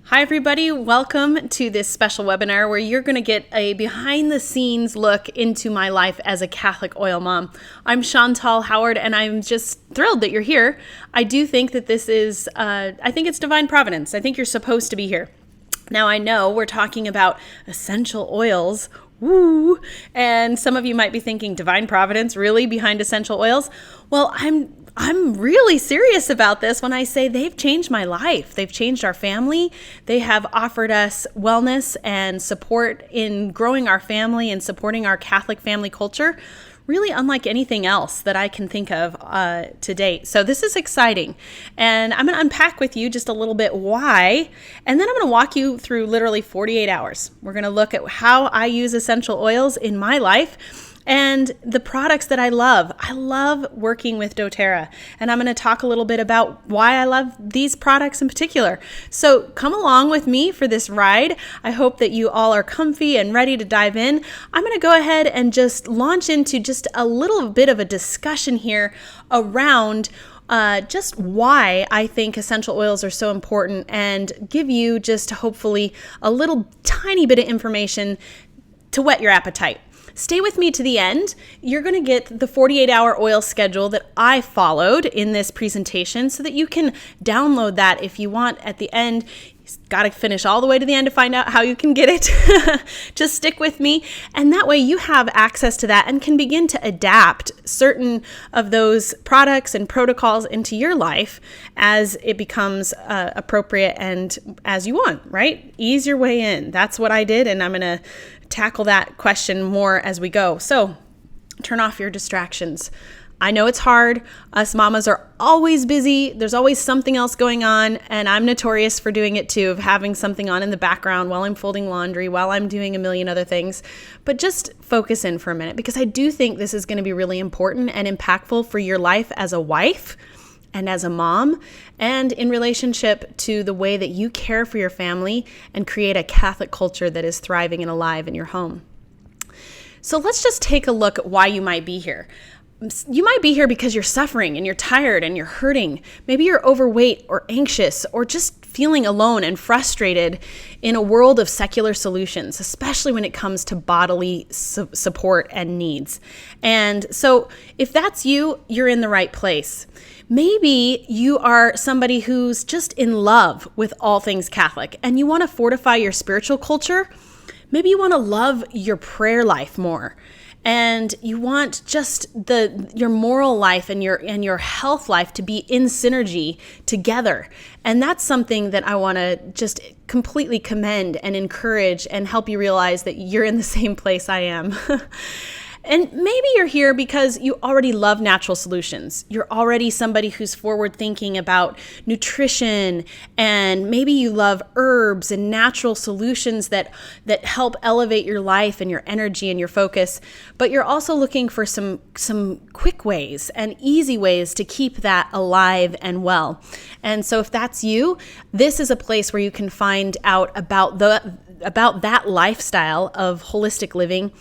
Hi, everybody. Welcome to this special webinar where you're going to get a behind-the-scenes look into my life as a Catholic oil mom. I'm Chantal Howard, and I'm just thrilled that you're here. I do think that this is, I think it's divine providence. I think you're supposed to be here. Now, I know we're talking about essential oils. Woo! And some of you might be thinking, divine providence, really, behind essential oils? Well, I'm really serious about this when I say they've changed my life. They've changed our family. They have offered us wellness and support in growing our family and supporting our Catholic family culture, really unlike anything else that I can think of to date. So this is exciting. And I'm going to unpack with you just a little bit why, and then I'm going to walk you through literally 48 hours. We're going to look at how I use essential oils in my life and the products that I love. I love working with doTERRA, and I'm going to talk a little bit about why I love these products in particular. So come along with me for this ride. I hope that you all are comfy and ready to dive in. I'm going to go ahead and just launch into just a little bit of a discussion here around just why I think essential oils are so important and give you just hopefully a little tiny bit of information to whet your appetite. Stay with me to the end. You're going to get the 48-hour oil schedule that I followed in this presentation so that you can download that if you want at the end. You've got to finish all the way to the end to find out how you can get it. Just stick with me. And that way you have access to that and can begin to adapt certain of those products and protocols into your life as it becomes appropriate and as you want, right? Ease your way in. That's what I did, and I'm going to tackle that question more as we go. So turn off your distractions. I know it's hard. Us mamas are always busy. There's always something else going on, and I'm notorious for doing it too, of having something on in the background while I'm folding laundry, while I'm doing a million other things. But just focus in for a minute, because I do think this is going to be really important and impactful for your life as a wife and as a mom, and in relationship to the way that you care for your family and create a Catholic culture that is thriving and alive in your home. So let's just take a look at why you might be here. You might be here because you're suffering and you're tired and you're hurting. Maybe you're overweight or anxious or just feeling alone and frustrated in a world of secular solutions, especially when it comes to bodily support and needs. And so if that's you, you're in the right place. Maybe you are somebody who's just in love with all things Catholic and you want to fortify your spiritual culture. Maybe you want to love your prayer life more. And you want just your moral life and your health life to be in synergy together. And that's something that I want to just completely commend and encourage and help you realize that you're in the same place I am. And maybe you're here because you already love natural solutions. You're already somebody who's forward thinking about nutrition, and maybe you love herbs and natural solutions that help elevate your life and your energy and your focus. But you're also looking for some quick ways and easy ways to keep that alive and well. And so if that's you, this is a place where you can find out about that lifestyle of holistic living,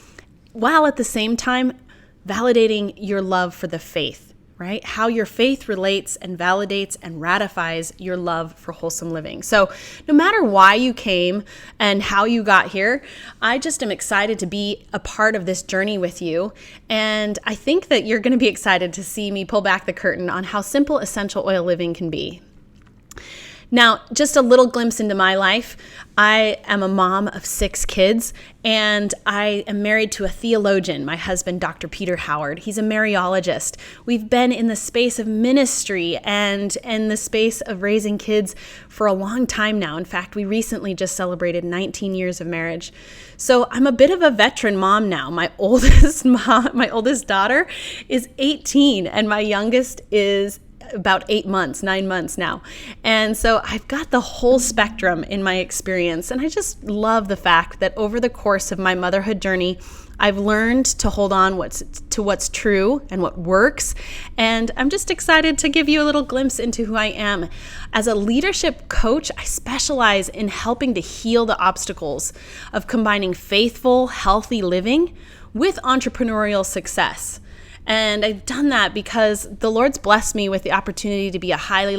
while at the same time validating your love for the faith, right? How your faith relates and validates and ratifies your love for wholesome living. So no matter why you came and how you got here, I just am excited to be a part of this journey with you. And I think that you're going to be excited to see me pull back the curtain on how simple essential oil living can be. Now, just a little glimpse into my life. I am a mom of 6 kids, and I am married to a theologian, my husband, Dr. Peter Howard. He's a Mariologist. We've been in the space of ministry and in the space of raising kids for a long time now. In fact, we recently just celebrated 19 years of marriage. So I'm a bit of a veteran mom now. My oldest daughter is 18, and my youngest is about 9 months now. And so I've got the whole spectrum in my experience. And I just love the fact that over the course of my motherhood journey, I've learned to hold on to what's true and what works. And I'm just excited to give you a little glimpse into who I am. As a leadership coach, I specialize in helping to heal the obstacles of combining faithful, healthy living with entrepreneurial success. And I've done that because the Lord's blessed me with the opportunity to be a highly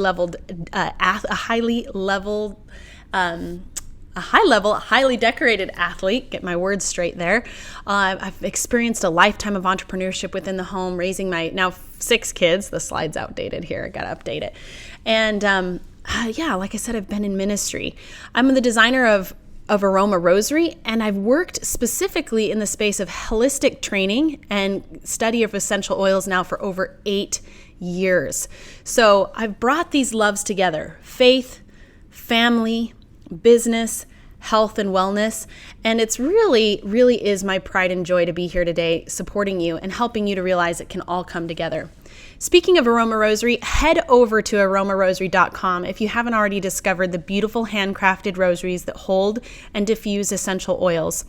highly decorated athlete. Get my words straight there. I've experienced a lifetime of entrepreneurship within the home, raising my now 6 kids. The slide's outdated here. I got to update it. And like I said, I've been in ministry. I'm the designer of Aroma Rosary, and I've worked specifically in the space of holistic training and study of essential oils now for over 8 years. So I've brought these loves together: faith, family, business, health, and wellness. And it's really is my pride and joy to be here today supporting you and helping you to realize it can all come together. Speaking of Aroma Rosary, head over to aromarosary.com if you haven't already discovered the beautiful handcrafted rosaries that hold and diffuse essential oils.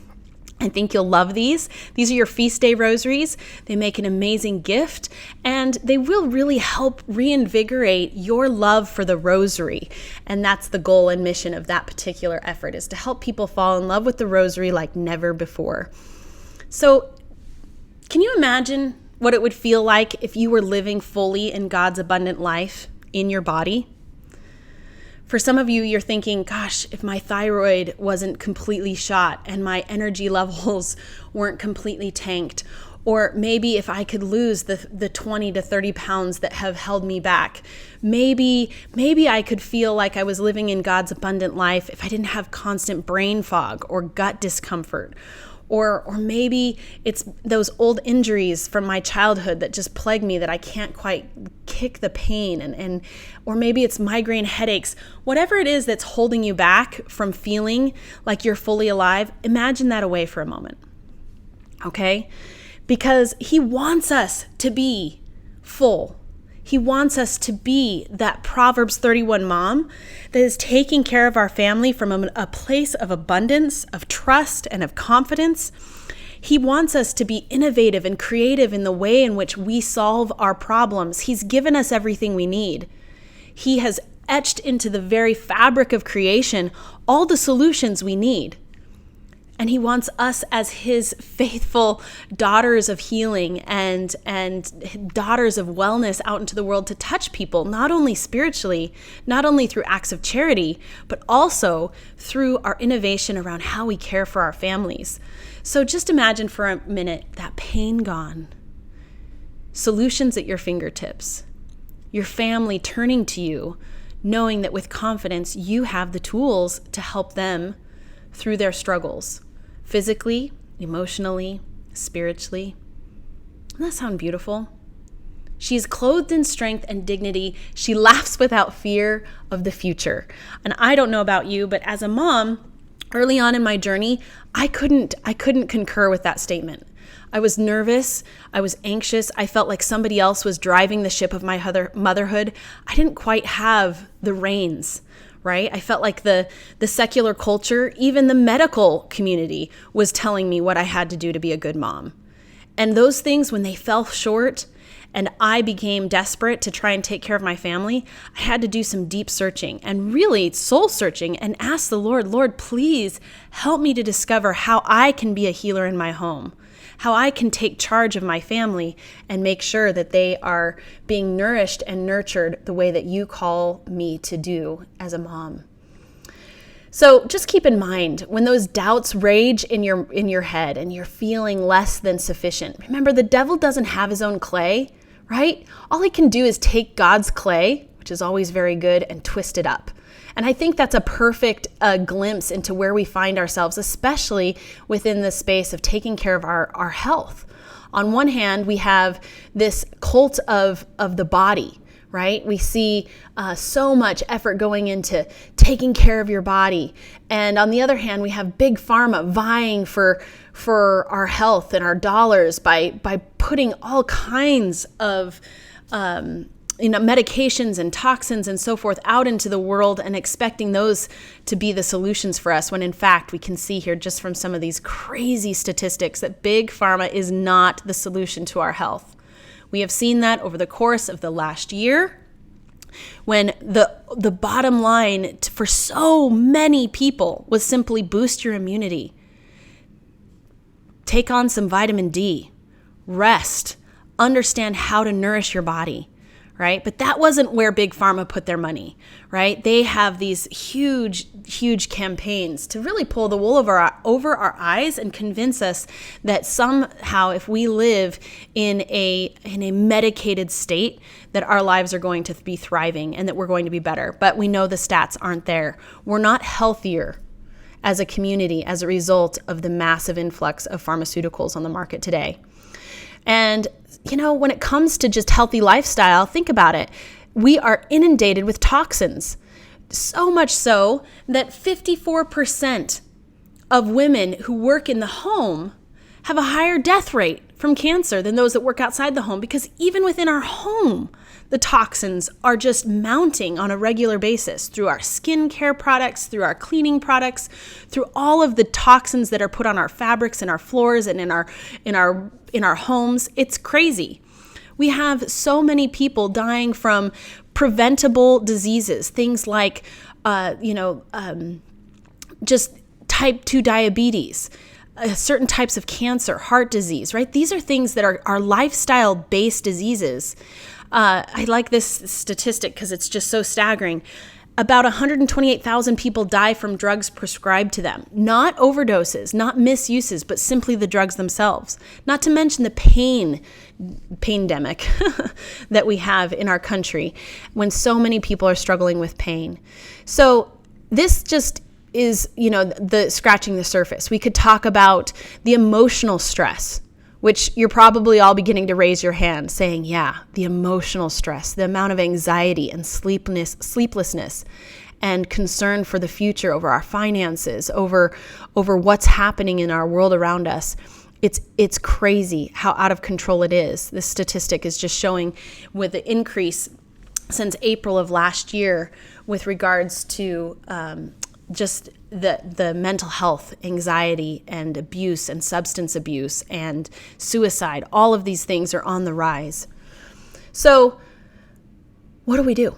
I think you'll love these. These are your feast day rosaries. They make an amazing gift, and they will really help reinvigorate your love for the rosary. And that's the goal and mission of that particular effort, is to help people fall in love with the rosary like never before. So can you imagine what it would feel like if you were living fully in God's abundant life in your body? For some of you, you're thinking, gosh, if my thyroid wasn't completely shot and my energy levels weren't completely tanked, or maybe if I could lose the 20 to 30 pounds that have held me back, maybe I could feel like I was living in God's abundant life if I didn't have constant brain fog or gut discomfort. Or maybe it's those old injuries from my childhood that just plague me that I can't quite kick the pain. Or maybe it's migraine headaches. Whatever it is that's holding you back from feeling like you're fully alive, imagine that away for a moment. Okay? Because He wants us to be full. He wants us to be that Proverbs 31 mom that is taking care of our family from a place of abundance, of trust, and of confidence. He wants us to be innovative and creative in the way in which we solve our problems. He's given us everything we need. He has etched into the very fabric of creation all the solutions we need. And He wants us as His faithful daughters of healing and daughters of wellness out into the world to touch people, not only spiritually, not only through acts of charity, but also through our innovation around how we care for our families. So just imagine for a minute that pain gone, solutions at your fingertips, your family turning to you, knowing that with confidence you have the tools to help them through their struggles. Physically, emotionally, spiritually. Doesn't that sound beautiful? She is clothed in strength and dignity. She laughs without fear of the future. And I don't know about you, but as a mom, early on in my journey, I couldn't concur with that statement. I was nervous. I was anxious. I felt like somebody else was driving the ship of my motherhood. I didn't quite have the reins. Right? I felt like the secular culture, even the medical community, was telling me what I had to do to be a good mom. And those things, when they fell short and I became desperate to try and take care of my family, I had to do some deep searching and really soul searching and ask the Lord, please help me to discover how I can be a healer in my home, how I can take charge of my family and make sure that they are being nourished and nurtured the way that you call me to do as a mom. So just keep in mind, when those doubts rage in your head and you're feeling less than sufficient, remember the devil doesn't have his own clay, right? All he can do is take God's clay, which is always very good, and twist it up. And I think that's a perfect glimpse into where we find ourselves, especially within the space of taking care of our health. On one hand, we have this cult of the body, right? We see so much effort going into taking care of your body. And on the other hand, we have big pharma vying for our health and our dollars by putting all kinds of medications and toxins and so forth out into the world and expecting those to be the solutions for us, when in fact we can see here just from some of these crazy statistics that big pharma is not the solution to our health. We have seen that over the course of the last year, when the bottom line for so many people was simply boost your immunity, take on some vitamin D, rest, understand how to nourish your body, right? But that wasn't where Big Pharma put their money, right? They have these huge campaigns to really pull the wool over our eyes and convince us that somehow if we live in a medicated state, that our lives are going to be thriving and that we're going to be better. But we know the stats aren't there. We're not healthier as a community as a result of the massive influx of pharmaceuticals on the market today. And, when it comes to just healthy lifestyle, think about it. We are inundated with toxins. So much so that 54% of women who work in the home have a higher death rate from cancer than those that work outside the home, because even within our home, the toxins are just mounting on a regular basis through our skincare products, through our cleaning products, through all of the toxins that are put on our fabrics and our floors and in our homes. It's crazy. We have so many people dying from preventable diseases, things like, just type 2 diabetes, certain types of cancer, heart disease, right? These are things that are lifestyle-based diseases. I like this statistic because it's just so staggering. About 128,000 people die from drugs prescribed to them. Not overdoses, not misuses, but simply the drugs themselves. Not to mention the pain-demic that we have in our country when so many people are struggling with pain. So this just is, the scratching the surface. We could talk about the emotional stress, which you're probably all beginning to raise your hand saying, yeah, the emotional stress, the amount of anxiety and sleeplessness and concern for the future over our finances, over what's happening in our world around us. It's crazy how out of control it is. This statistic is just showing with the increase since April of last year with regards to just the mental health, anxiety, and abuse, and substance abuse, and suicide. All of these things are on the rise. So what do?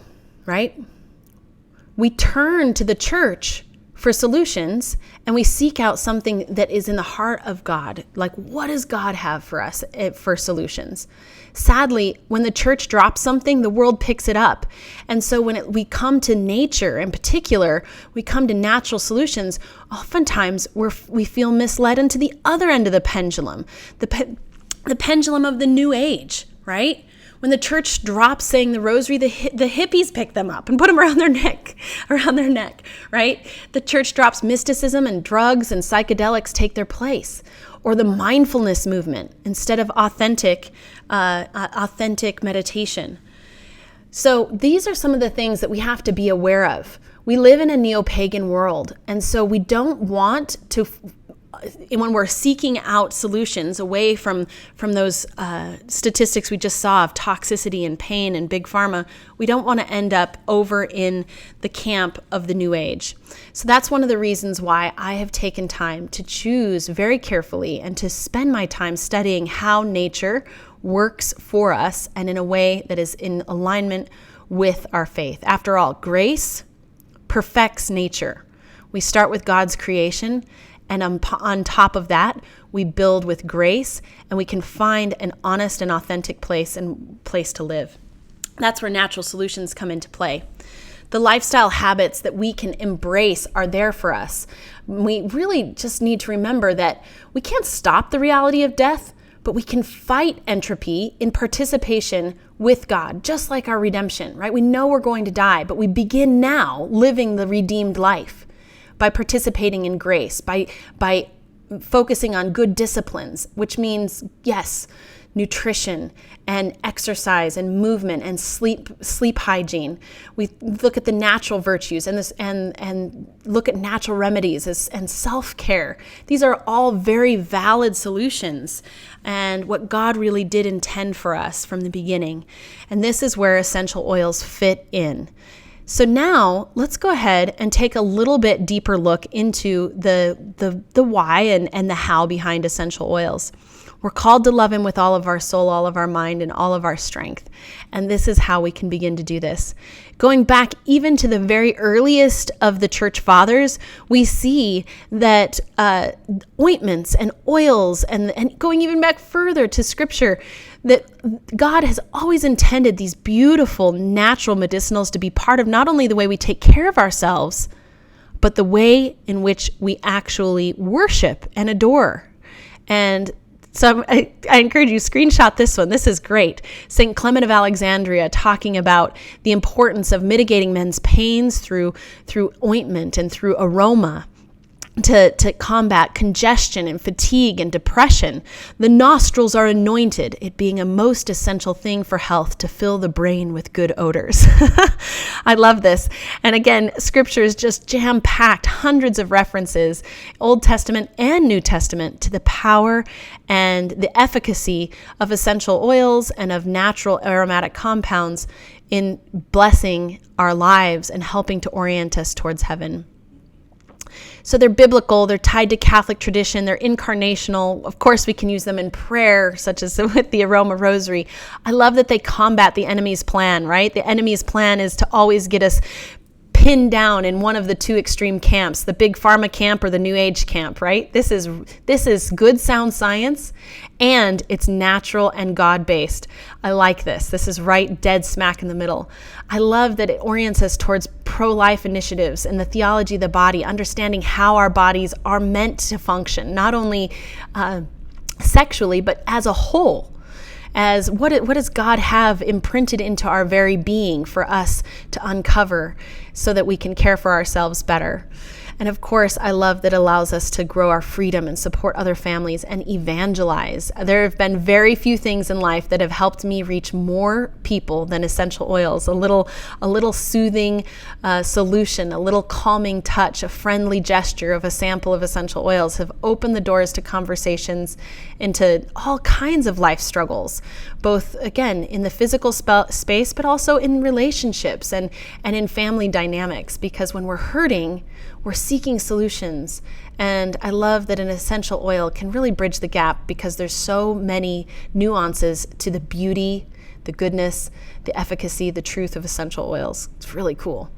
Right? We turn to the church for solutions, and we seek out something that is in the heart of God. Like, what does God have for us for solutions? Sadly, when the church drops something, the world picks it up. And so when we come to nature in particular, we come to natural solutions, oftentimes we feel misled into the other end of the pendulum, the pendulum of the new age, right? When the church drops saying the rosary, the hippies pick them up and put them around their neck, right? The church drops mysticism and drugs and psychedelics take their place. Or the mindfulness movement instead of authentic meditation. So these are some of the things that we have to be aware of. We live in a neo-pagan world, and so we don't want to, when we're seeking out solutions away from those statistics we just saw of toxicity and pain and big pharma, we don't want to end up over in the camp of the new age. So that's one of the reasons why I have taken time to choose very carefully and to spend my time studying how nature works for us and in a way that is in alignment with our faith. After all, grace perfects nature. We start with God's creation, and on top of that, we build with grace, and we can find an honest and authentic place to live. That's where natural solutions come into play. The lifestyle habits that we can embrace are there for us. We really just need to remember that we can't stop the reality of death, but we can fight entropy in participation with God, just like our redemption, right? We know we're going to die, but we begin now living the redeemed life by participating in grace, by focusing on good disciplines, which means, yes, nutrition and exercise and movement and sleep hygiene. We look at the natural virtues and look at natural remedies and self-care. These are all very valid solutions and what God really did intend for us from the beginning. And this is where essential oils fit in. So now let's go ahead and take a little bit deeper look into the why and the how behind essential oils. We're called to love Him with all of our soul, all of our mind, and all of our strength. And this is how we can begin to do this. Going back even to the very earliest of the church fathers, we see that ointments and oils and going even back further to scripture, that God has always intended these beautiful natural medicinals to be part of not only the way we take care of ourselves, but the way in which we actually worship and adore. And so I encourage you, screenshot this one. This is great. St. Clement of Alexandria talking about the importance of mitigating men's pains through ointment and through aroma to combat congestion and fatigue and depression. The nostrils are anointed, it being a most essential thing for health to fill the brain with good odors. I love this. And again, scripture is just jam-packed, hundreds of references, Old Testament and New Testament, to the power and the efficacy of essential oils and of natural aromatic compounds in blessing our lives and helping to orient us towards heaven. So they're biblical, they're tied to Catholic tradition, they're incarnational. Of course, we can use them in prayer, such as with the Aroma Rosary. I love that they combat the enemy's plan, right? The enemy's plan is to always get us pinned down in one of the two extreme camps, the big pharma camp or the new age camp, right? This is good sound science, and it's natural and God-based. I like this. This is right dead smack in the middle. I love that it orients us towards pro-life initiatives and the theology of the body, understanding how our bodies are meant to function, not only sexually, but as a whole. As what does God have imprinted into our very being for us to uncover so that we can care for ourselves better. And of course, I love that it allows us to grow our freedom and support other families and evangelize. There have been very few things in life that have helped me reach more people than essential oils. A little soothing solution, a little calming touch, a friendly gesture of a sample of essential oils have opened the doors to conversations into all kinds of life struggles, both, again, in the physical space, but also in relationships and in family dynamics. Because when we're hurting, we're seeking solutions. And I love that an essential oil can really bridge the gap because there's so many nuances to the beauty, the goodness, the efficacy, the truth of essential oils. It's really cool.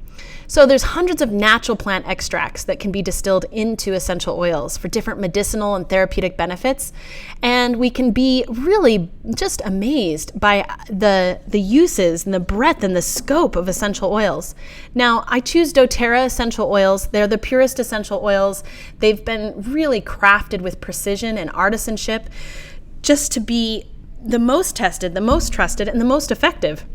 So there's hundreds of natural plant extracts that can be distilled into essential oils for different medicinal and therapeutic benefits. And we can be really just amazed by the uses and the breadth and the scope of essential oils. Now, I choose doTERRA essential oils. They're the purest essential oils. They've been really crafted with precision and artisanship just to be the most tested, the most trusted, and the most effective.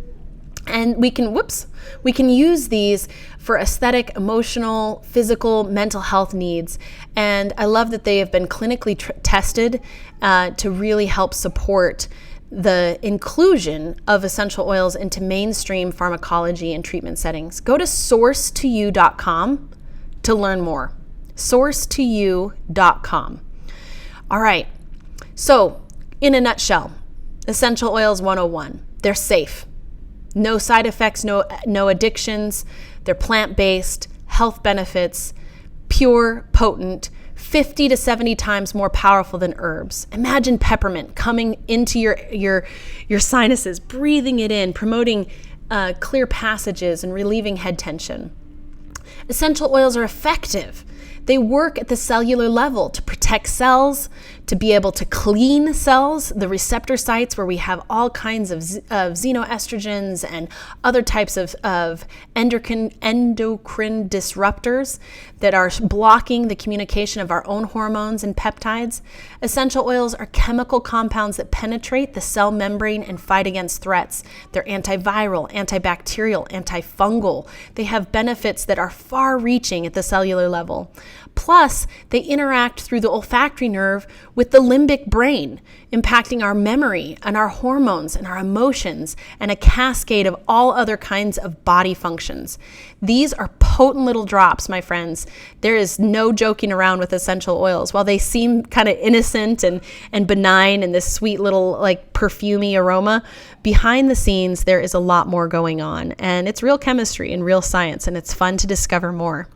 And we can use these for aesthetic, emotional, physical, mental health needs. And I love that they have been clinically tested to really help support the inclusion of essential oils into mainstream pharmacology and treatment settings. Go to source2u.com to learn more. source2u.com. All right. So, in a nutshell, essential oils 101. They're safe. No side effects, no addictions. They're plant-based, health benefits, pure, potent, 50 to 70 times more powerful than herbs. Imagine peppermint coming into your sinuses, breathing it in, promoting clear passages and relieving head tension. Essential oils are effective. They work at the cellular level to protect cells, to be able to clean cells, the receptor sites where we have all kinds of xenoestrogens and other types of endocrine disruptors that are blocking the communication of our own hormones and peptides. Essential oils are chemical compounds that penetrate the cell membrane and fight against threats. They're antiviral, antibacterial, antifungal. They have benefits that are far-reaching at the cellular level. Plus, they interact through the olfactory nerve with the limbic brain, impacting our memory and our hormones and our emotions and a cascade of all other kinds of body functions. These are potent little drops, my friends. There is no joking around with essential oils. While they seem kind of innocent and benign and this sweet little like perfumey aroma, behind the scenes there is a lot more going on. And it's real chemistry and real science, and it's fun to discover more.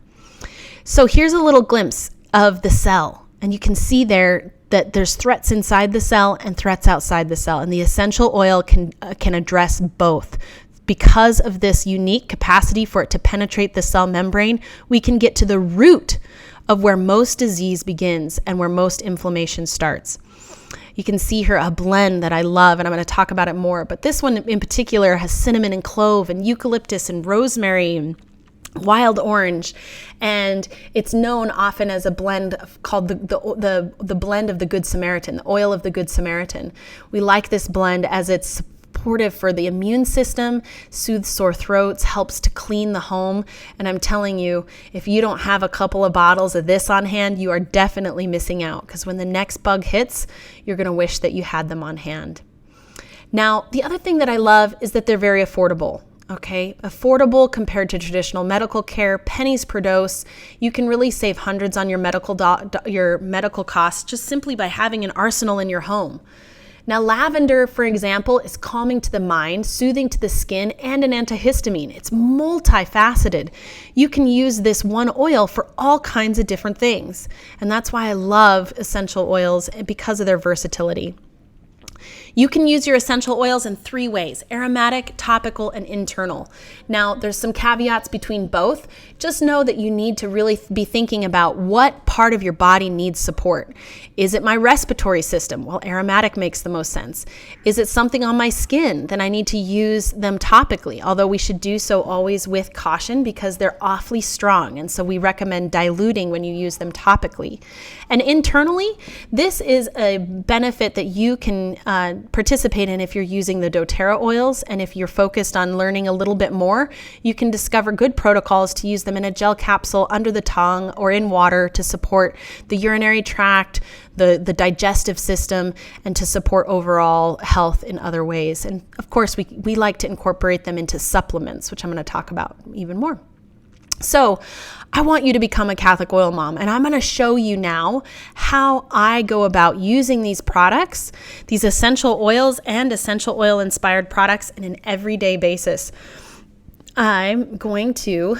So here's a little glimpse of the cell, and you can see there that there's threats inside the cell and threats outside the cell, and the essential oil can address both. Because of this unique capacity for it to penetrate the cell membrane, we can get to the root of where most disease begins and where most inflammation starts. You can see here a blend that I love, and I'm going to talk about it more. But this one in particular has cinnamon and clove and eucalyptus and rosemary and wild orange, and it's known often as a blend called the blend of the Good Samaritan, the oil of the Good Samaritan. We like this blend as it's supportive for the immune system, soothes sore throats, helps to clean the home. And I'm telling you, if you don't have a couple of bottles of this on hand, you are definitely missing out, because when the next bug hits, you're going to wish that you had them on hand. Now, the other thing that I love is that they're very affordable. Okay, affordable compared to traditional medical care, pennies per dose. You can really save hundreds on your medical costs just simply by having an arsenal in your home. Now, lavender, for example, is calming to the mind, soothing to the skin, and an antihistamine. It's multifaceted. You can use this one oil for all kinds of different things. And that's why I love essential oils, because of their versatility. You can use your essential oils in 3 ways: aromatic, topical, and internal. Now, there's some caveats between both. Just know that you need to really be thinking about what part of your body needs support. Is it my respiratory system? Well, aromatic makes the most sense. Is it something on my skin? Then I need to use them topically, although we should do so always with caution because they're awfully strong. And so we recommend diluting when you use them topically. And internally, this is a benefit that you can participate in if you're using the doTERRA oils, and if you're focused on learning a little bit more, you can discover good protocols to use them in a gel capsule under the tongue or in water to support the urinary tract, the digestive system, and to support overall health in other ways. And of course, we like to incorporate them into supplements, which I'm going to talk about even more. So I want you to become a Catholic oil mom, and I'm going to show you now how I go about using these products, these essential oils and essential oil inspired products, in an everyday basis. I'm going to,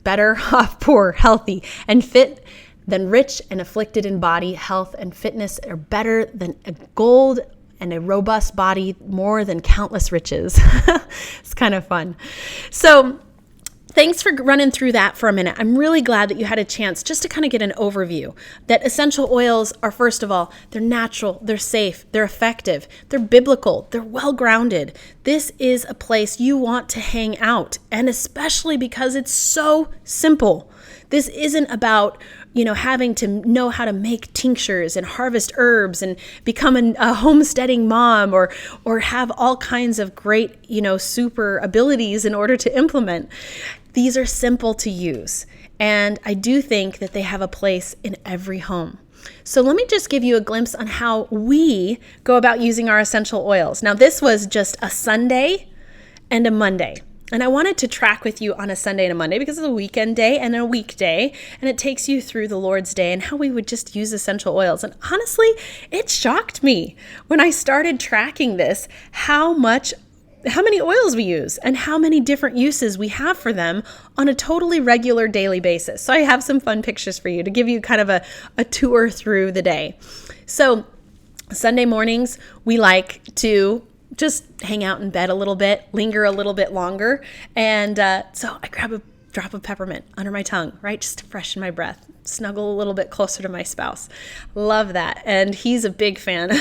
better off poor, healthy, and fit than rich and afflicted in body. Health and fitness are better than a gold and a robust body, more than countless riches. It's kind of fun. So thanks for running through that for a minute. I'm really glad that you had a chance just to kind of get an overview that essential oils are, first of all, they're natural, they're safe, they're effective, they're biblical, they're well-grounded. This is a place you want to hang out, and especially because it's so simple. This isn't about, having to know how to make tinctures and harvest herbs and become a homesteading mom or have all kinds of great, super abilities in order to implement. These are simple to use, and I do think that they have a place in every home. So let me just give you a glimpse on how we go about using our essential oils. Now, this was just a Sunday and a Monday. And I wanted to track with you on a Sunday and a Monday because it's a weekend day and a weekday, and it takes you through the Lord's Day and how we would just use essential oils. And honestly, it shocked me when I started tracking this, how many oils we use and how many different uses we have for them on a totally regular daily basis. So I have some fun pictures for you to give you kind of a tour through the day. So Sunday mornings, we like to just hang out in bed a little bit, linger a little bit longer. And so I grab a drop of peppermint under my tongue, right? Just to freshen my breath, snuggle a little bit closer to my spouse. Love that. And he's a big fan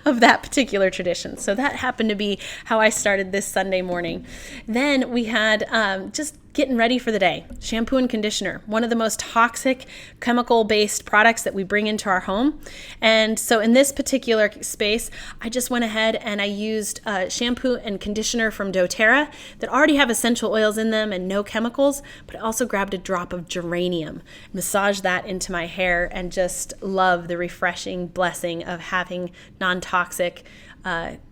of that particular tradition. So that happened to be how I started this Sunday morning. Then we had just getting ready for the day. Shampoo and conditioner, one of the most toxic chemical-based products that we bring into our home. And so in this particular space, I just went ahead and I used shampoo and conditioner from doTERRA that already have essential oils in them and no chemicals, but I also grabbed a drop of geranium, massaged that into my hair, and just love the refreshing blessing of having non-toxic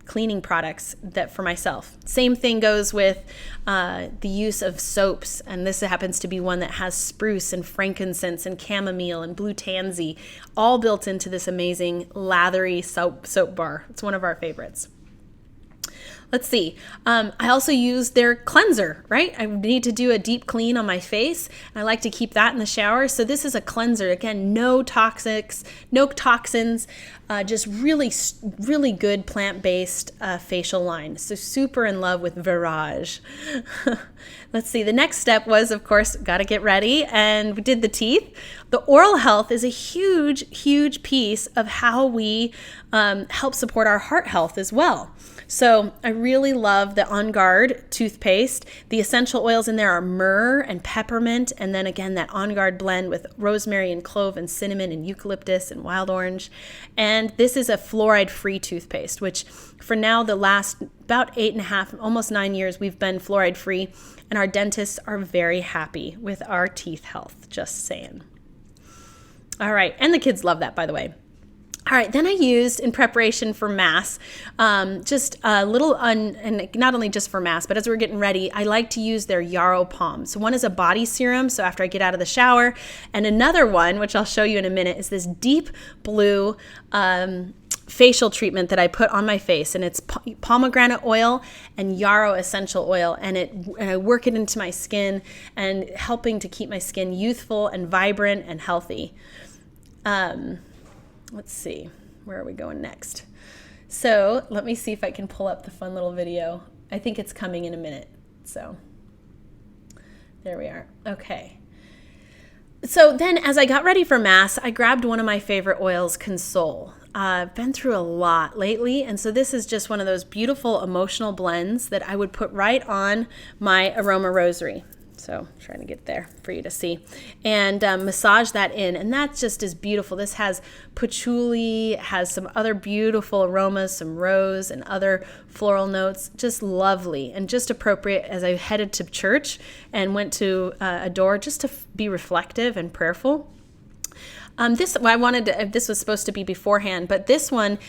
cleaning products that for myself. Same thing goes with the use of soaps, and this happens to be one that has spruce and frankincense and chamomile and blue tansy, all built into this amazing lathery soap bar. It's one of our favorites. Let's see. I also use their cleanser, right? I need to do a deep clean on my face, and I like to keep that in the shower. So this is a cleanser. Again, no toxins, just really good plant-based facial line. So super in love with Virage. Let's see, the next step was, of course, got to get ready, and we did the teeth. The oral health is a huge piece of how we help support our heart health as well. So I really love the On Guard toothpaste. The essential oils in there are myrrh and peppermint, and then again that On Guard blend with rosemary and clove and cinnamon and eucalyptus and wild orange. And this is a fluoride-free toothpaste, which for now the last about 8.5, almost 9 years, we've been fluoride-free, and our dentists are very happy with our teeth health, just saying. All right, and the kids love that, by the way. All right, then I used, in preparation for Mass, just a little, and not only just for Mass, but as we're getting ready, I like to use their Yarrow Palm. So one is a body serum, so after I get out of the shower, and another one, which I'll show you in a minute, is this deep blue facial treatment that I put on my face, and it's pomegranate oil and yarrow essential oil, and I work it into my skin and helping to keep my skin youthful and vibrant and healthy. Let's see, where are we going next? So let me see if I can pull up the fun little video. I think it's coming in a minute. So there we are. Okay. So then as I got ready for Mass, I grabbed one of my favorite oils, Console. I've been through a lot lately, and so this is just one of those beautiful emotional blends that I would put right on my Aroma rosary. So I'm trying to get there for you to see, and massage that in, and that just is beautiful. This has patchouli, has some other beautiful aromas, some rose and other floral notes, just lovely and just appropriate as I headed to church and went to Adore just to be reflective and prayerful. This was supposed to be beforehand, but this one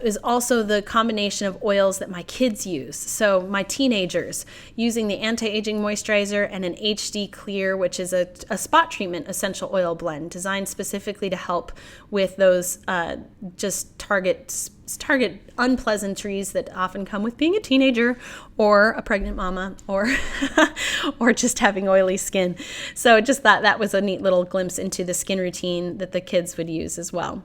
is also the combination of oils that my kids use. So my teenagers using the anti-aging moisturizer and an HD Clear, which is a spot treatment essential oil blend designed specifically to help with those just target unpleasantries that often come with being a teenager or a pregnant mama or or just having oily skin. So just that was a neat little glimpse into the skin routine that the kids would use as well.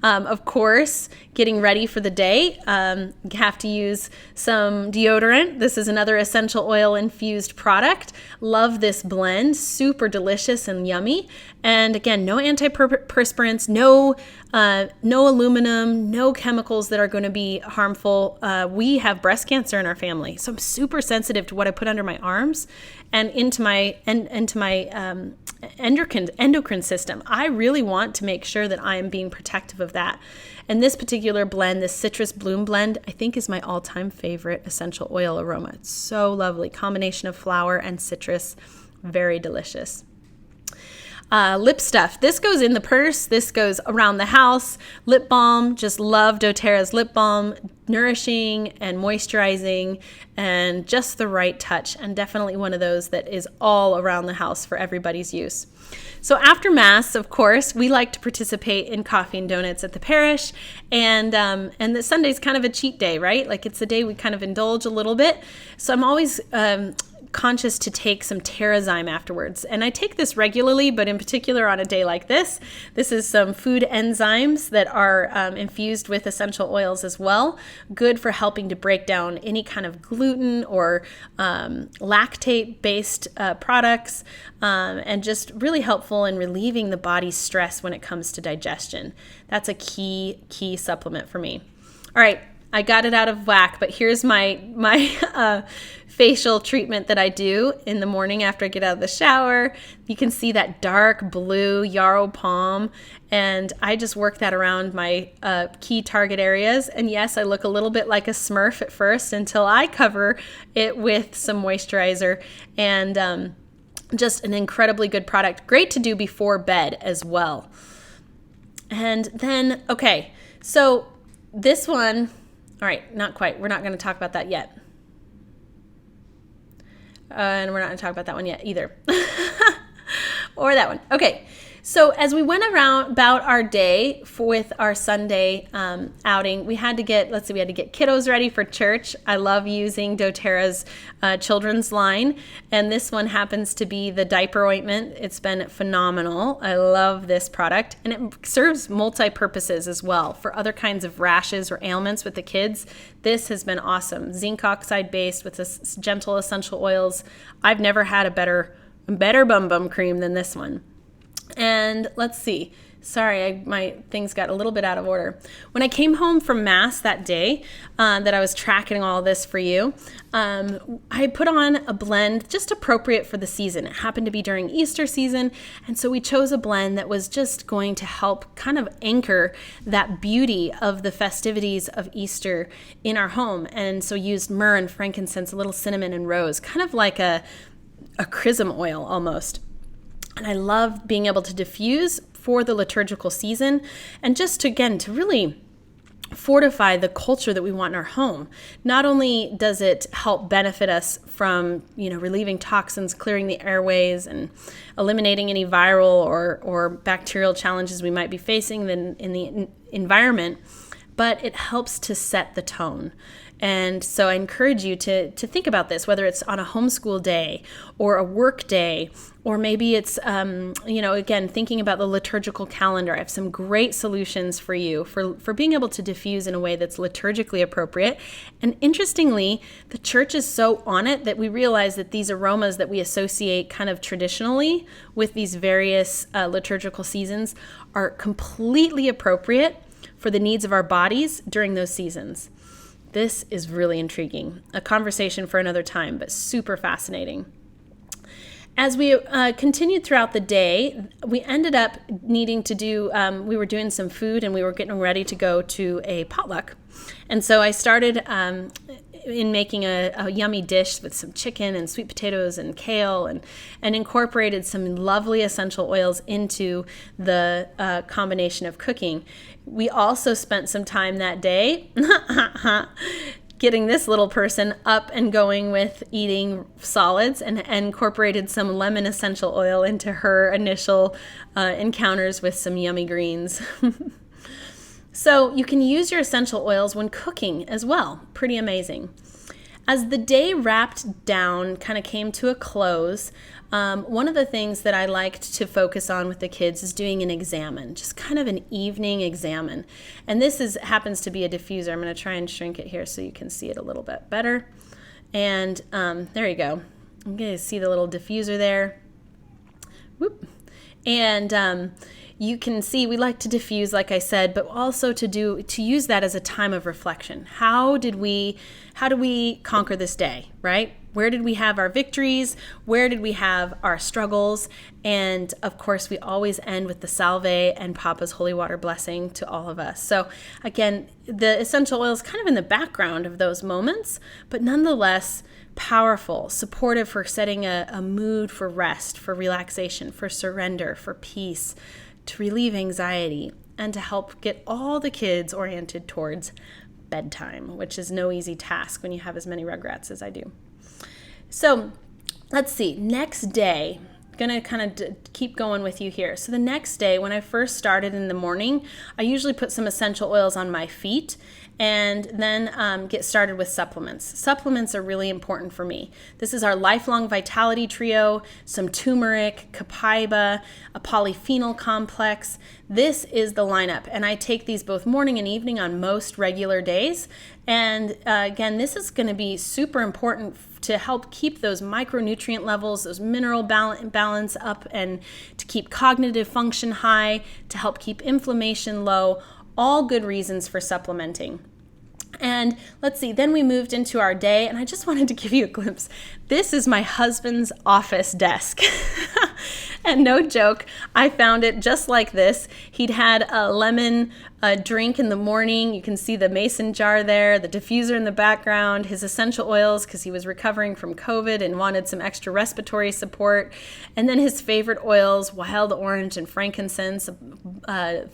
Of course, getting ready for the day, you have to use some deodorant. This is another essential oil infused product. Love this blend, super delicious and yummy. And again, no antiperspirants, no aluminum, no chemicals that are going to be harmful. We have breast cancer in our family, so I'm super sensitive to what I put under my arms and into my endocrine system. I really want to make sure that I am being protective of that. And this particular blend, this Citrus Bloom blend, I think is my all-time favorite essential oil aroma. It's so lovely. Combination of flower and citrus. Very delicious. Lip stuff. This goes in the purse. This goes around the house. Lip balm. Just love doTERRA's lip balm. Nourishing and moisturizing and just the right touch. And definitely one of those that is all around the house for everybody's use. So after Mass, of course, we like to participate in coffee and donuts at the parish. And the Sunday's kind of a cheat day, right? Like it's the day we kind of indulge a little bit. So I'm always conscious to take some TerraZyme afterwards. And I take this regularly, but in particular on a day like this. This is some food enzymes that are infused with essential oils as well. Good for helping to break down any kind of gluten or lactate-based products, and just really helpful in relieving the body's stress when it comes to digestion. That's a key supplement for me. All right. I got it out of whack, but here's my facial treatment that I do in the morning after I get out of the shower. You can see that dark blue Yarrow Palm, and I just work that around my key target areas. And yes, I look a little bit like a Smurf at first until I cover it with some moisturizer, and just an incredibly good product. Great to do before bed as well. And then, okay, so this one... All right, not quite. We're not going to talk about that yet. And we're not going to talk about that one yet either. Or that one. Okay. So as we went around about our day with our Sunday outing, we had to get kiddos ready for church. I love using doTERRA's children's line, and this one happens to be the diaper ointment. It's been phenomenal. I love this product, and it serves multi-purposes as well for other kinds of rashes or ailments with the kids. This has been awesome. Zinc oxide based with this gentle essential oils. I've never had a better bum bum cream than this one. And let's see. Sorry, my things got a little bit out of order. When I came home from Mass that day, that I was tracking all this for you, I put on a blend just appropriate for the season. It happened to be during Easter season, and so we chose a blend that was just going to help kind of anchor that beauty of the festivities of Easter in our home. And so used myrrh and frankincense, a little cinnamon and rose, kind of like a chrism oil almost. And I love being able to diffuse for the liturgical season and just to really fortify the culture that we want in our home. Not only does it help benefit us from, relieving toxins, clearing the airways, and eliminating any viral or bacterial challenges we might be facing in the environment, but it helps to set the tone. And so I encourage you to think about this, whether it's on a homeschool day or a work day, or maybe it's, again, thinking about the liturgical calendar. I have some great solutions for you for being able to diffuse in a way that's liturgically appropriate. And interestingly, the church is so on it that we realize that these aromas that we associate kind of traditionally with these various liturgical seasons are completely appropriate for the needs of our bodies during those seasons. This is really intriguing. A conversation for another time, but super fascinating. As we continued throughout the day, we ended up needing to do, we were doing some food and we were getting ready to go to a potluck. And so I started in making a yummy dish with some chicken and sweet potatoes and kale and incorporated some lovely essential oils into the combination of cooking. We also spent some time that day getting this little person up and going with eating solids and incorporated some lemon essential oil into her initial encounters with some yummy greens. So you can use your essential oils when cooking as well. Pretty amazing. As the day wrapped down, kind of came to a close, one of the things that I liked to focus on with the kids is doing an examine, just kind of an evening examine. And this happens to be a diffuser. I'm going to try and shrink it here so you can see it a little bit better. And there you go. I'm going to see the little diffuser there. Whoop. And you can see we like to diffuse, like I said, but also to use that as a time of reflection. How do we conquer this day, right? Where did we have our victories? Where did we have our struggles? And of course, we always end with the Salve and Papa's holy water blessing to all of us. So again, the essential oil is kind of in the background of those moments, but nonetheless powerful, supportive for setting a mood for rest, for relaxation, for surrender, for peace, to relieve anxiety, and to help get all the kids oriented towards bedtime, which is no easy task when you have as many Rugrats as I do. So let's see, next day, going to kind of keep going with you here. So the next day, when I first started in the morning, I usually put some essential oils on my feet and then get started with supplements. Supplements are really important for me. This is our Lifelong Vitality Trio, some turmeric, copaiba, a polyphenol complex. This is the lineup, and I take these both morning and evening on most regular days. And again, this is going to be super important to help keep those micronutrient levels, those mineral balance up, and to keep cognitive function high, to help keep inflammation low. All good reasons for supplementing. And let's see, then we moved into our day, and I just wanted to give you a glimpse. This is my husband's office desk. And no joke, I found it just like this. He'd had a lemon drink in the morning. You can see the mason jar there, the diffuser in the background, his essential oils because he was recovering from COVID and wanted some extra respiratory support. And then his favorite oils, wild orange and frankincense,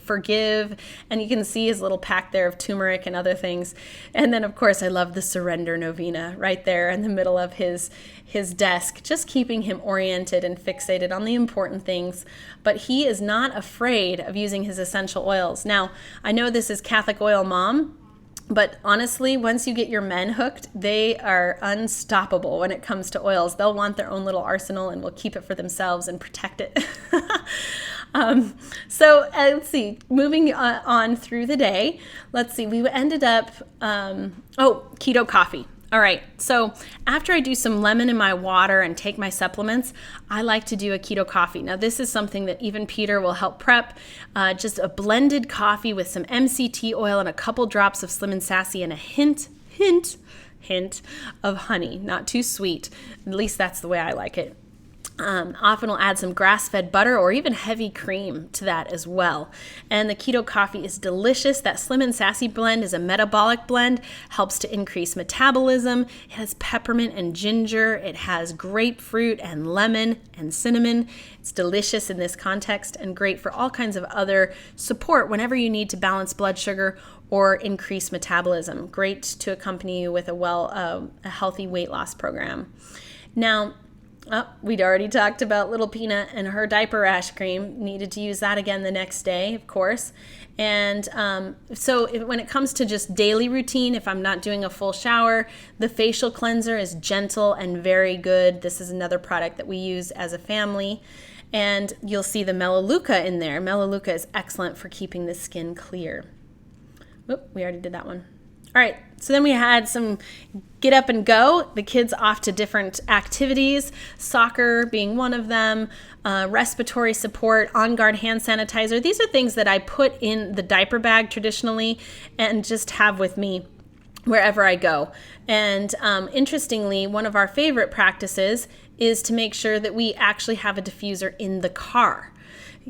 forgive. And you can see his little pack there of turmeric and other things. And then, of course, I love the surrender novena right there in the middle of his desk, just keeping him oriented and fixated on the important things. But he is not afraid of using his essential oils. Now, I know this is Catholic Oil Mom, but honestly, once you get your men hooked, they are unstoppable when it comes to oils. They'll want their own little arsenal and will keep it for themselves and protect it. So let's see, moving on through the day, let's see, we ended up, keto coffee. All right, so after I do some lemon in my water and take my supplements, I like to do a keto coffee. Now, this is something that even Peter will help prep, just a blended coffee with some MCT oil and a couple drops of Slim and Sassy and a hint of honey. Not too sweet. At least that's the way I like it. Often we'll add some grass-fed butter or even heavy cream to that as well. And the keto coffee is delicious. That Slim and Sassy blend is a metabolic blend, helps to increase metabolism. It has peppermint and ginger. It has grapefruit and lemon and cinnamon. It's delicious in this context and great for all kinds of other support whenever you need to balance blood sugar or increase metabolism. Great to accompany you with a healthy weight loss program. Now, we'd already talked about little Peanut and her diaper rash cream. Needed to use that again the next day, of course. And when it comes to just daily routine, if I'm not doing a full shower, the facial cleanser is gentle and very good. This is another product that we use as a family. And you'll see the Melaleuca in there. Melaleuca is excellent for keeping the skin clear. Oop, we already did that one. All right, so then we had some get up and go, the kids off to different activities, soccer being one of them, respiratory support, On Guard hand sanitizer. These are things that I put in the diaper bag traditionally and just have with me wherever I go. And interestingly, one of our favorite practices is to make sure that we actually have a diffuser in the car.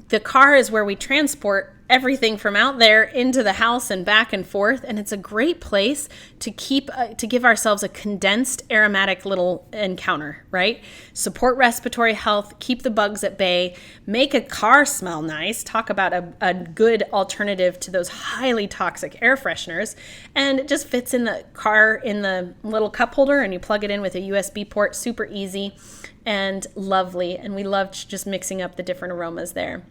The car is where we transport everything from out there into the house and back and forth, and it's a great place to give ourselves a condensed aromatic little encounter, right? Support respiratory health, keep the bugs at bay, make a car smell nice. Talk about a good alternative to those highly toxic air fresheners, and it just fits in the car in the little cup holder, and you plug it in with a USB port. Super easy and lovely, and we loved just mixing up the different aromas there.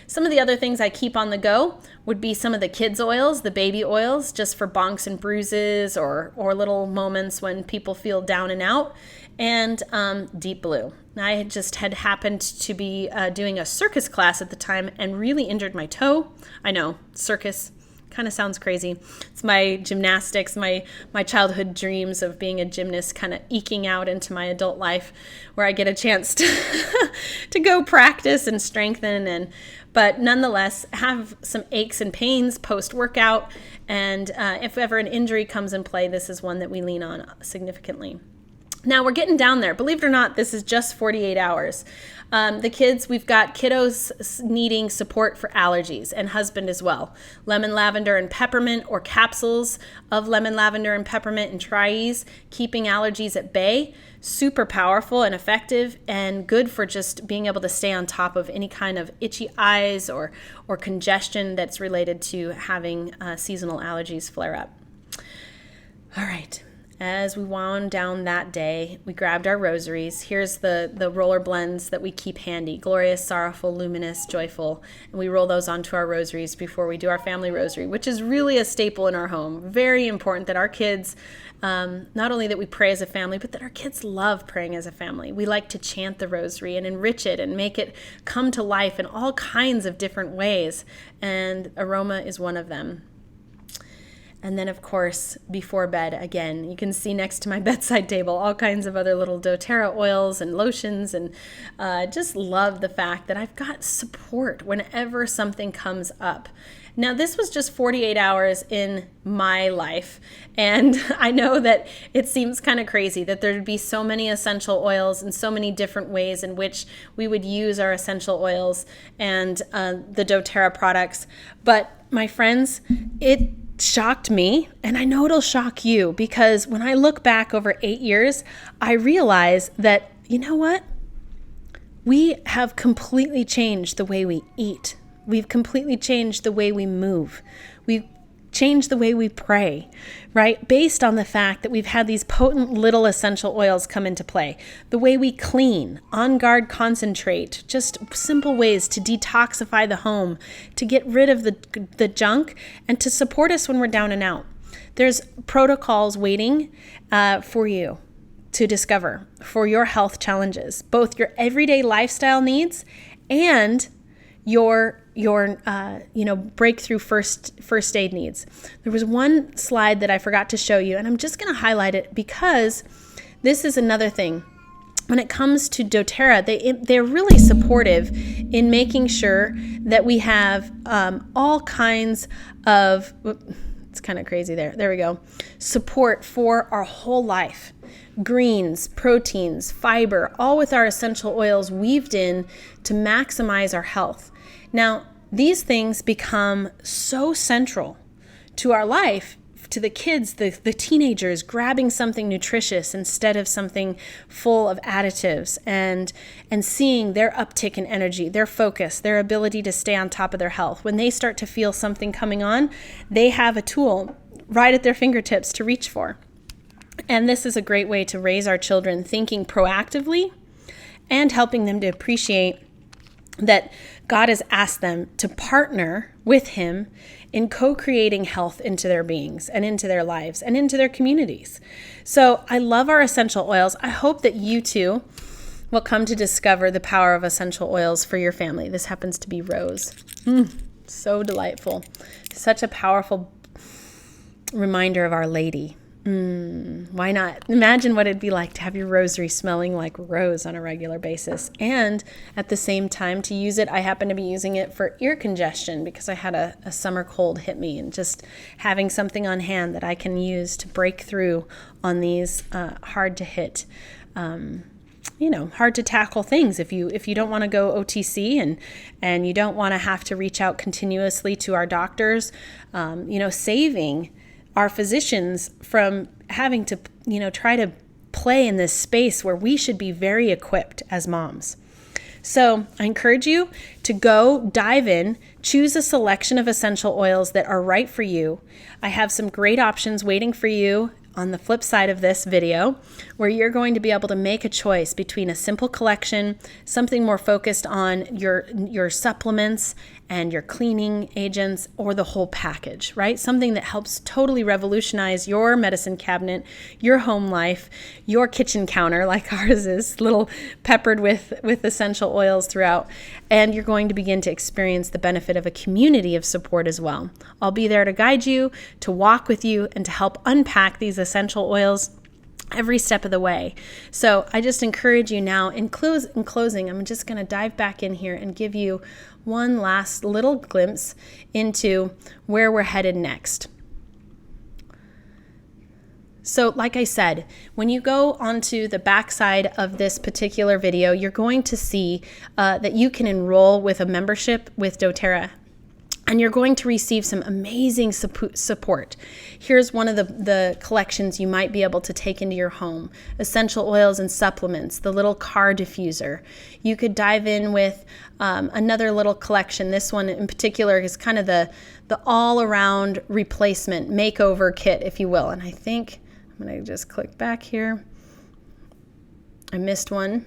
Some of the other things I keep on the go would be some of the kids' oils, the baby oils, just for bonks and bruises or little moments when people feel down and out, and Deep Blue. I had happened to be doing a circus class at the time and really injured my toe. I know, circus kind of sounds crazy. It's my gymnastics, my childhood dreams of being a gymnast kind of eking out into my adult life where I get a chance to go practice and strengthen but nonetheless have some aches and pains post-workout. And if ever an injury comes in play, this is one that we lean on significantly. Now we're getting down there. Believe it or not, this is just 48 hours. The kids, we've got kiddos needing support for allergies, and husband as well. Lemon, lavender, and peppermint, or capsules of lemon, lavender, and peppermint and Tri-Ease, keeping allergies at bay. Super powerful and effective, and good for just being able to stay on top of any kind of itchy eyes or congestion that's related to having seasonal allergies flare up. All right. As we wound down that day, we grabbed our rosaries. Here's the roller blends that we keep handy: glorious, sorrowful, luminous, joyful. And we roll those onto our rosaries before we do our family rosary, which is really a staple in our home. Very important that our kids, not only that we pray as a family, but that our kids love praying as a family. We like to chant the rosary and enrich it and make it come to life in all kinds of different ways. And Aroma is one of them. And then, of course, before bed, again, you can see next to my bedside table all kinds of other little doTERRA oils and lotions, and just love the fact that I've got support whenever something comes up. Now, this was just 48 hours in my life, and I know that it seems kind of crazy that there'd be so many essential oils and so many different ways in which we would use our essential oils and the doTERRA products. But my friends, it shocked me, and I know it'll shock you, because when I look back over 8 years, I realize that, you know what? We have completely changed the way we eat. We've completely changed the way we move. We've changed the way we pray, right? Based on the fact that we've had these potent little essential oils come into play. The way we clean, On Guard concentrate, just simple ways to detoxify the home, to get rid of the junk, and to support us when we're down and out. There's protocols waiting for you to discover for your health challenges, both your everyday lifestyle needs and your breakthrough first aid needs. There was one slide that I forgot to show you, and I'm just going to highlight it because this is another thing. When it comes to doTERRA, they're really supportive in making sure that we have all kinds of, it's kind of crazy there we go, support for our whole life. Greens, proteins, fiber, all with our essential oils weaved in to maximize our health. Now, these things become so central to our life, to the kids, the teenagers, grabbing something nutritious instead of something full of additives, and seeing their uptick in energy, their focus, their ability to stay on top of their health. When they start to feel something coming on, they have a tool right at their fingertips to reach for. And this is a great way to raise our children thinking proactively and helping them to appreciate that God has asked them to partner with Him in co-creating health into their beings and into their lives and into their communities. So I love our essential oils. I hope that you too will come to discover the power of essential oils for your family. This happens to be rose. So delightful. Such a powerful reminder of Our Lady. Why not? Imagine what it'd be like to have your rosary smelling like rose on a regular basis. And at the same time to use it, I happen to be using it for ear congestion because I had a summer cold hit me, and just having something on hand that I can use to break through on these hard to hit, hard to tackle things. If you don't want to go OTC and you don't want to have to reach out continuously to our doctors, saving our physicians from having to, try to play in this space where we should be very equipped as moms. So I encourage you to go dive in, choose a selection of essential oils that are right for you. I have some great options waiting for you on the flip side of this video, where you're going to be able to make a choice between a simple collection, something more focused on your supplements and your cleaning agents, or the whole package, right? Something that helps totally revolutionize your medicine cabinet, your home life, your kitchen counter, like ours is, little peppered with essential oils throughout. And you're going to begin to experience the benefit of a community of support as well. I'll be there to guide you, to walk with you, and to help unpack these essential oils every step of the way. So I just encourage you now, in closing, I'm just going to dive back in here and give you one last little glimpse into where we're headed next. So like I said, when you go onto the backside of this particular video, you're going to see that you can enroll with a membership with doTERRA. And you're going to receive some amazing support. Here's one of the collections you might be able to take into your home. Essential oils and supplements, the little car diffuser. You could dive in with another little collection. This one in particular is kind of the all-around replacement makeover kit, if you will. And I think I'm going to just click back here. I missed one.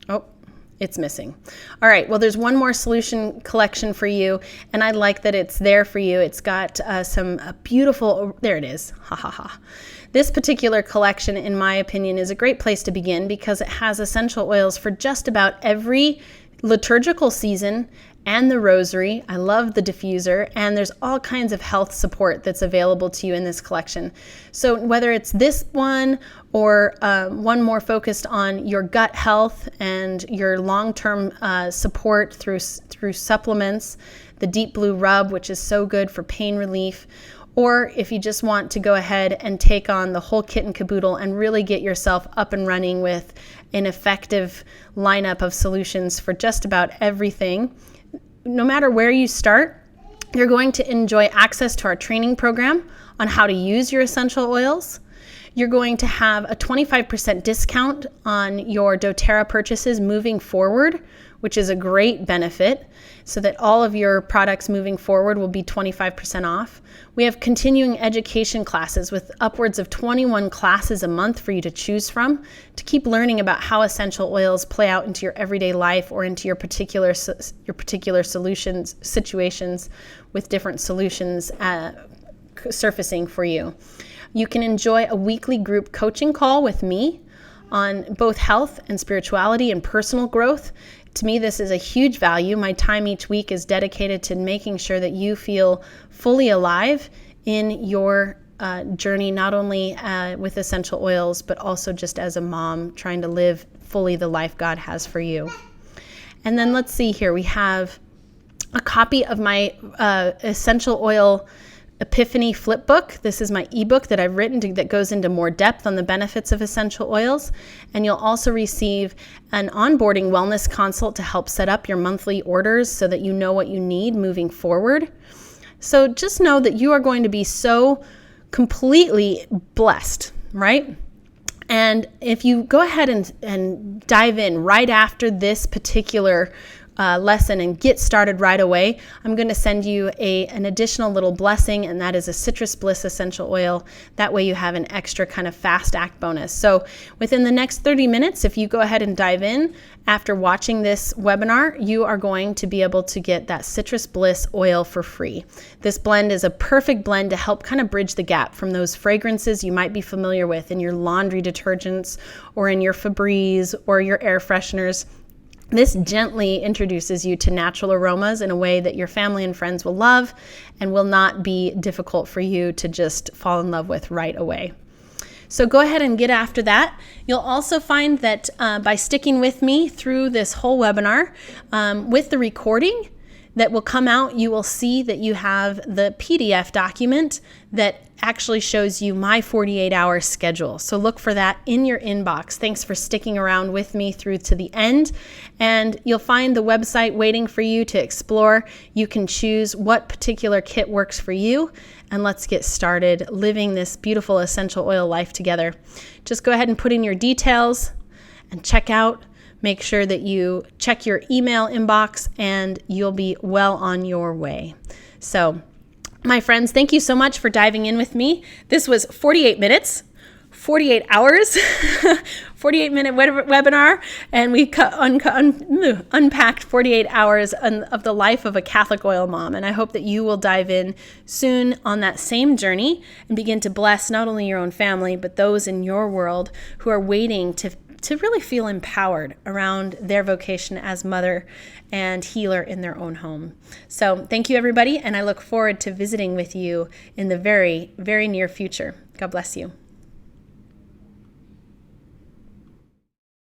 Oh. It's missing. All right, well, there's one more solution collection for you, and I like that it's there for you. It's got some beautiful, there it is, ha ha ha. This particular collection, in my opinion, is a great place to begin because it has essential oils for just about every liturgical season and the rosary. I love the diffuser, and there's all kinds of health support that's available to you in this collection. So whether it's this one or one more focused on your gut health and your long-term support through supplements, the Deep Blue Rub, which is so good for pain relief, or if you just want to go ahead and take on the whole kit and caboodle and really get yourself up and running with an effective lineup of solutions for just about everything. No matter where you start, you're going to enjoy access to our training program on how to use your essential oils. You're going to have a 25% discount on your doTERRA purchases moving forward, which is a great benefit, so that all of your products moving forward will be 25% off. We have continuing education classes with upwards of 21 classes a month for you to choose from to keep learning about how essential oils play out into your everyday life or into your particular situations with different solutions surfacing for you. You can enjoy a weekly group coaching call with me on both health and spirituality and personal growth. To me, this is a huge value. My time each week is dedicated to making sure that you feel fully alive in your journey, not only with essential oils, but also just as a mom trying to live fully the life God has for you. And then let's see here. We have a copy of my essential oil Epiphany flip book. This is my ebook that I've written that goes into more depth on the benefits of essential oils. And you'll also receive an onboarding wellness consult to help set up your monthly orders so that you know what you need moving forward. So just know that you are going to be so completely blessed, right? And if you go ahead and dive in right after this particular lesson and get started right away, I'm going to send you an additional little blessing, and that is a Citrus Bliss essential oil. That way you have an extra kind of fast act bonus. So within the next 30 minutes, if you go ahead and dive in after watching this webinar, you are going to be able to get that Citrus Bliss oil for free. This blend is a perfect blend to help kind of bridge the gap from those fragrances you might be familiar with in your laundry detergents or in your Febreze or your air fresheners. This gently introduces you to natural aromas in a way that your family and friends will love and will not be difficult for you to just fall in love with right away. So go ahead and get after that. You'll also find that by sticking with me through this whole webinar, with the recording that will come out, you will see that you have the PDF document that actually shows you my 48-hour schedule. So look for that in your inbox. Thanks for sticking around with me through to the end. And you'll find the website waiting for you to explore. You can choose what particular kit works for you. And let's get started living this beautiful essential oil life together. Just go ahead and put in your details and check out. Make sure that you check your email inbox and you'll be well on your way. So, my friends, thank you so much for diving in with me. This was 48 minutes, 48 hours, 48-minute webinar, and we unpacked 48 hours of the life of a Catholic oil mom. And I hope that you will dive in soon on that same journey and begin to bless not only your own family, but those in your world who are waiting to really feel empowered around their vocation as mother and healer in their own home. So thank you, everybody, and I look forward to visiting with you in the very, very near future. God bless you.